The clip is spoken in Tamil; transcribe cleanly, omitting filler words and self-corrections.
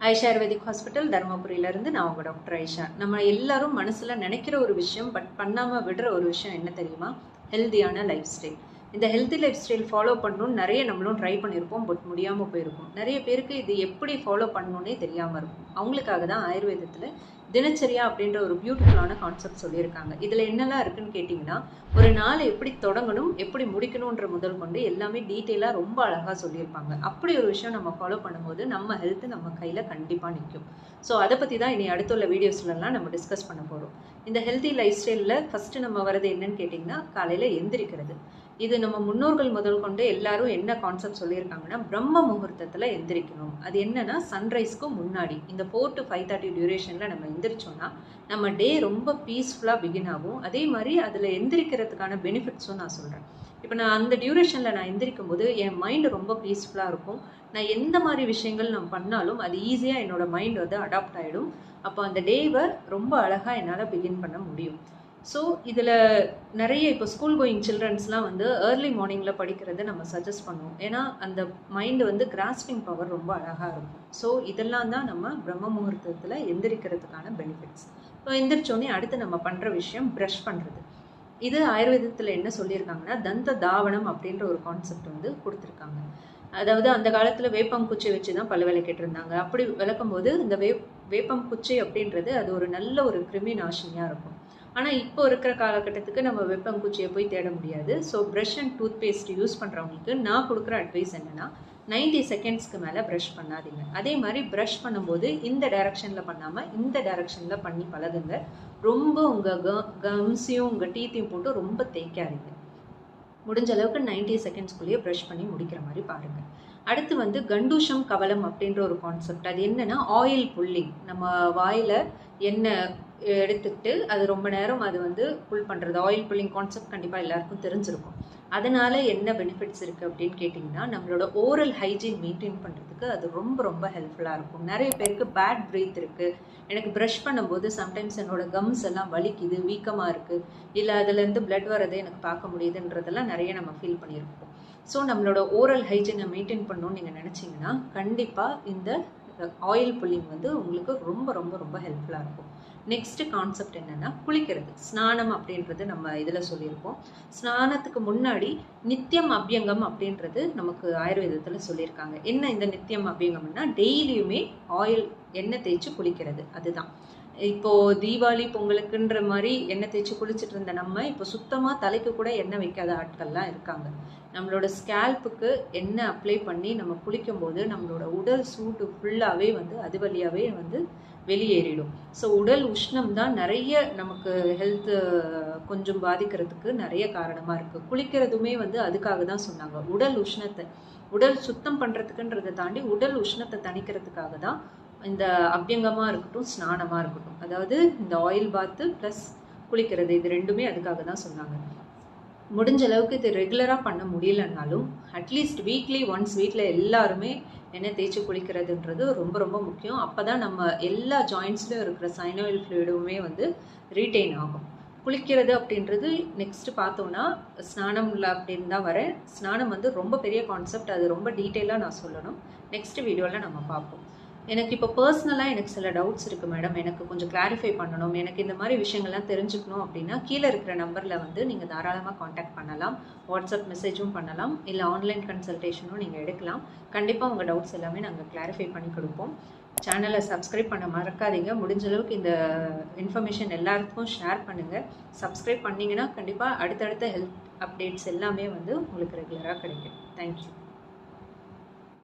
ஆயிஷா ஆயுர்வேதிக் ஹாஸ்பிட்டல் தர்மபுரியிலேருந்து நான் உங்கள் டாக்டர் ஆயிஷா. நம்ம எல்லாரும் மனசில் நினைக்கிற ஒரு விஷயம் பட் பண்ணாமல் விடுற ஒரு விஷயம் என்ன தெரியுமா? ஹெல்த்தியான லைஃப் ஸ்டைல். இந்த ஹெல்த்தி லைஃப் ஸ்டைல் ஃபாலோ பண்ணணும்னு நிறைய நம்மளும் ட்ரை பண்ணியிருப்போம், பட் முடியாமல் போயிருக்கும். நிறைய பேருக்கு இது எப்படி ஃபாலோ பண்ணணுன்னே தெரியாமல் இருக்கும். அவங்களுக்காக தான் ஆயுர்வேதத்தில் தினச்சரியா அப்படின்ற ஒரு பியூட்டிஃபுல்லான கான்செப்ட் சொல்லியிருக்காங்க. இதில் என்னெல்லாம் இருக்குன்னு கேட்டிங்கன்னா, ஒரு நாளை எப்படி தொடங்கணும், எப்படி முடிக்கணுன்ற முதல் கொண்டு எல்லாமே டீட்டெயிலாக ரொம்ப அழகாக சொல்லியிருப்பாங்க. அப்படி ஒரு விஷயம் நம்ம ஃபாலோ பண்ணும்போது நம்ம ஹெல்த்து நம்ம கையில் கண்டிப்பாக நிற்கும். ஸோ அதை பற்றி தான் இனி அடுத்துள்ள வீடியோஸ்லாம் நம்ம டிஸ்கஸ் பண்ண போகிறோம். இந்த ஹெல்த்தி லைஃப் ஸ்டைலில் ஃபஸ்ட்டு நம்ம வரது என்னன்னு கேட்டிங்கன்னா, காலையில் எந்திரிக்கிறது. இது நம்ம முன்னோர்கள் முதல் கொண்டு எல்லாரும் என்ன கான்செப்ட் சொல்லியிருக்காங்கன்னா, பிரம்ம முகூர்த்தத்தில் எந்திரிக்கணும். அது என்னன்னா, சன்ரைஸ்க்கு முன்னாடி இந்த 4 to 5:30 டியூரேஷனில் நம்ம எந்திரிச்சோன்னா நம்ம டே ரொம்ப பீஸ்ஃபுல்லாக பிகின் ஆகும். அதே மாதிரி அதில் எந்திரிக்கிறதுக்கான பெனிஃபிட்ஸும் நான் சொல்கிறேன். இப்போ நான் அந்த டியூரேஷனில் நான் எந்திரிக்கும் போது என் மைண்டு ரொம்ப பீஸ்ஃபுல்லாக இருக்கும். நான் எந்த மாதிரி விஷயங்கள் நான் பண்ணாலும் அது ஈஸியாக என்னோட மைண்ட் வந்து அடாப்ட் ஆகிடும். அப்போ அந்த டேவை ரொம்ப அழகாக என்னால் பிகின் பண்ண முடியும். ஸோ இதில் நிறைய இப்போ ஸ்கூல் கோயிங் சில்ட்ரன்ஸ்லாம் வந்து ஏர்லி மார்னிங்கில் படிக்கிறத நம்ம சஜஸ்ட் பண்ணுவோம். ஏன்னா அந்த மைண்டு வந்து கிராஸ்பிங் பவர் ரொம்ப அழகாக இருக்கும். ஸோ இதெல்லாம் தான் நம்ம பிரம்ம முகூர்த்தத்தில் எந்திரிக்கிறதுக்கான பெனிஃபிட்ஸ். ஸோ எந்திரிச்சோடனே அடுத்து நம்ம பண்ணுற விஷயம் ப்ரஷ் பண்ணுறது. இது ஆயுர்வேதத்தில் என்ன சொல்லியிருக்காங்கன்னா, தந்த தாவனம் அப்படின்ற ஒரு கான்செப்ட் வந்து கொடுத்துருக்காங்க. அதாவது அந்த காலத்தில் வேப்பங்குச்சி வச்சு தான் பல்லு விளக்கிட்டு இருந்தாங்க. அப்படி விளக்கும் போது இந்த வேப்பங்குச்சி அப்படின்றது அது ஒரு நல்ல ஒரு கிருமி நாசினியாக இருக்கும். ஆனால் இப்போ இருக்கிற காலகட்டத்துக்கு நம்ம வேப்பங்குச்சியை போய் தேட முடியாது. So brush and toothpaste use பண்ணுறவங்களுக்கு நான் கொடுக்குற அட்வைஸ் என்னென்னா, 90 செகண்ட்ஸ்க்கு மேலே ப்ரஷ் பண்ணாதீங்க. அதே மாதிரி ப்ரஷ் பண்ணும்போது இந்த டைரக்ஷனில் பண்ணாமல் இந்த டைரக்ஷனில் பண்ணி பழகுங்க. ரொம்ப உங்கள் கம்ஸையும் உங்கள் டீத்தையும் போட்டு ரொம்ப தேய்க்காதீங்க. முடிஞ்ச அளவுக்கு 90 செகண்ட்ஸ்குள்ளேயே ப்ரஷ் பண்ணி முடிக்கிற மாதிரி பாருங்கள். அடுத்து வந்து கண்டூஷம் கவலம் அப்படின்ற ஒரு கான்செப்ட். அது என்னென்னா, ஆயில் புல்லிங். நம்ம வாயில் எண்ணெய் எடுத்துக்கிட்டு அது ரொம்ப நேரம் அது வந்து புல் பண்ணுறது. ஆயில் புல்லிங் கான்செப்ட் கண்டிப்பாக எல்லாருக்கும் தெரிஞ்சிருக்கும். அதனால் என்ன பெனிஃபிட்ஸ் இருக்குது அப்படின்னு கேட்டிங்கன்னா, நம்மளோட ஓரல் ஹைஜீன் மெயின்டைன் பண்ணுறதுக்கு அது ரொம்ப ரொம்ப ஹெல்ப்ஃபுல்லாக இருக்கும். நிறைய பேருக்கு பேட் ப்ரீத் இருக்குது. எனக்கு ப்ரஷ் பண்ணும்போது சம்டைம்ஸ் என்னோட கம்ஸ் எல்லாம் வலிக்குது, வீக்கமாக இருக்குது, இல்லை அதுலேருந்து பிளட் வரதை எனக்கு பார்க்க முடியுதுன்றதெல்லாம் நிறைய நம்ம ஃபீல் பண்ணியிருக்கோம். ஸோ நம்மளோட ஓரல் ஹைஜீனை மெயின்டைன் பண்ணணும்னு நீங்கள் நினச்சிங்கன்னா கண்டிப்பாக இந்த ஆயில் புல்லிங் வந்து உங்களுக்கு ரொம்ப ரொம்ப ரொம்ப ஹெல்ப்ஃபுல்லாக இருக்கும். நெக்ஸ்ட் கான்செப்ட் என்னென்னா, குளிக்கிறது. ஸ்நானம் அப்படின்றது நம்ம இதில் சொல்லியிருக்கோம். ஸ்நானத்துக்கு முன்னாடி நித்தியம் அபியங்கம் அப்படின்றது நமக்கு ஆயுர்வேதத்தில் சொல்லியிருக்காங்க. என்ன இந்த நித்தியம் அபியங்கம்னா, டெய்லியுமே ஆயில் எண்ணெய் தேய்ச்சி குளிக்கிறது. அதுதான் இப்போது தீபாவளி பொங்கலுக்குன்ற மாதிரி எண்ணெய் தேய்ச்சி குளிச்சுட்டு இருந்த நம்ம இப்போ சுத்தமாக தலைக்கு கூட எண்ணெய் வைக்காத ஆட்கள்லாம் இருக்காங்க. நம்மளோட ஸ்கேல்ப்புக்கு எண்ணெய் அப்ளை பண்ணி நம்ம குளிக்கும்போது நம்மளோட உடல் சூட்டு ஃபுல்லாகவே வந்து அது வழியாகவே வந்து வெளியேறிடும். ஸோ உடல் உஷ்ணம் தான் நிறைய நமக்கு ஹெல்த்து கொஞ்சம் பாதிக்கிறதுக்கு நிறைய காரணமாக இருக்குது. குளிக்கிறதுமே வந்து அதுக்காக தான் சொன்னாங்க. உடல் உஷ்ணத்தை உடல் சுத்தம் பண்ணுறதுக்குன்றதை தாண்டி உடல் உஷ்ணத்தை தணிக்கிறதுக்காக தான் இந்த அபியங்கமாக இருக்கட்டும், ஸ்நானமாக இருக்கட்டும், அதாவது இந்த ஆயில் பாத்து ப்ளஸ் குளிக்கிறது, இது ரெண்டுமே அதுக்காக தான் சொன்னாங்க. முடிஞ்ச அளவுக்கு இது ரெகுலராக பண்ண முடியலன்னாலும் அட்லீஸ்ட் வீக்லி ஒன்ஸ் வீட்டில் எல்லாருமே எண்ணெய் தேய்ச்சி குளிக்கிறதுன்றது ரொம்ப ரொம்ப முக்கியம். அப்போ தான் நம்ம எல்லா ஜாயின்ட்ஸ்லையும் இருக்கிற சைனோயில் ஃப்ளூயிடுமே வந்து ரீட்டைன் ஆகும். குளிக்கிறது அப்படின்றது நெக்ஸ்ட்டு பார்த்தோன்னா ஸ்நானம்ல அப்படின்னு தான் வரேன். ஸ்நானம் வந்து ரொம்ப பெரிய கான்செப்ட், அது ரொம்ப டீட்டெயிலாக நான் சொல்லணும். நெக்ஸ்ட் வீடியோவில் நம்ம பார்ப்போம். எனக்கு இப்போ பர்சனலாக எனக்கு சில டவுட்ஸ் இருக்குது மேடம், எனக்கு கொஞ்சம் கிளாரிஃபை பண்ணணும், எனக்கு இந்த மாதிரி விஷயங்கள்லாம் தெரிஞ்சுக்கணும் அப்படின்னா கீழே இருக்கிற நம்பரில் வந்து நீங்கள் தாராளமாக காண்டாக்ட் பண்ணலாம். வாட்ஸ்அப் மெசேஜும் பண்ணலாம், இல்லை ஆன்லைன் கன்சல்டேஷனும் நீங்கள் எடுக்கலாம். கண்டிப்பாக உங்கள் டவுட்ஸ் எல்லாமே நாங்கள் கிளாரிஃபை பண்ணி கொடுப்போம். சேனலை சப்ஸ்கிரைப் பண்ண மறக்காதீங்க. முடிஞ்ச அளவுக்கு இந்த இன்ஃபர்மேஷன் எல்லாருக்கும் ஷேர் பண்ணுங்கள். சப்ஸ்கிரைப் பண்ணிங்கன்னா கண்டிப்பாக அடுத்தடுத்த ஹெல்த் அப்டேட்ஸ் எல்லாமே வந்து உங்களுக்கு ரெகுலராக கிடைக்கும். தேங்க்யூ.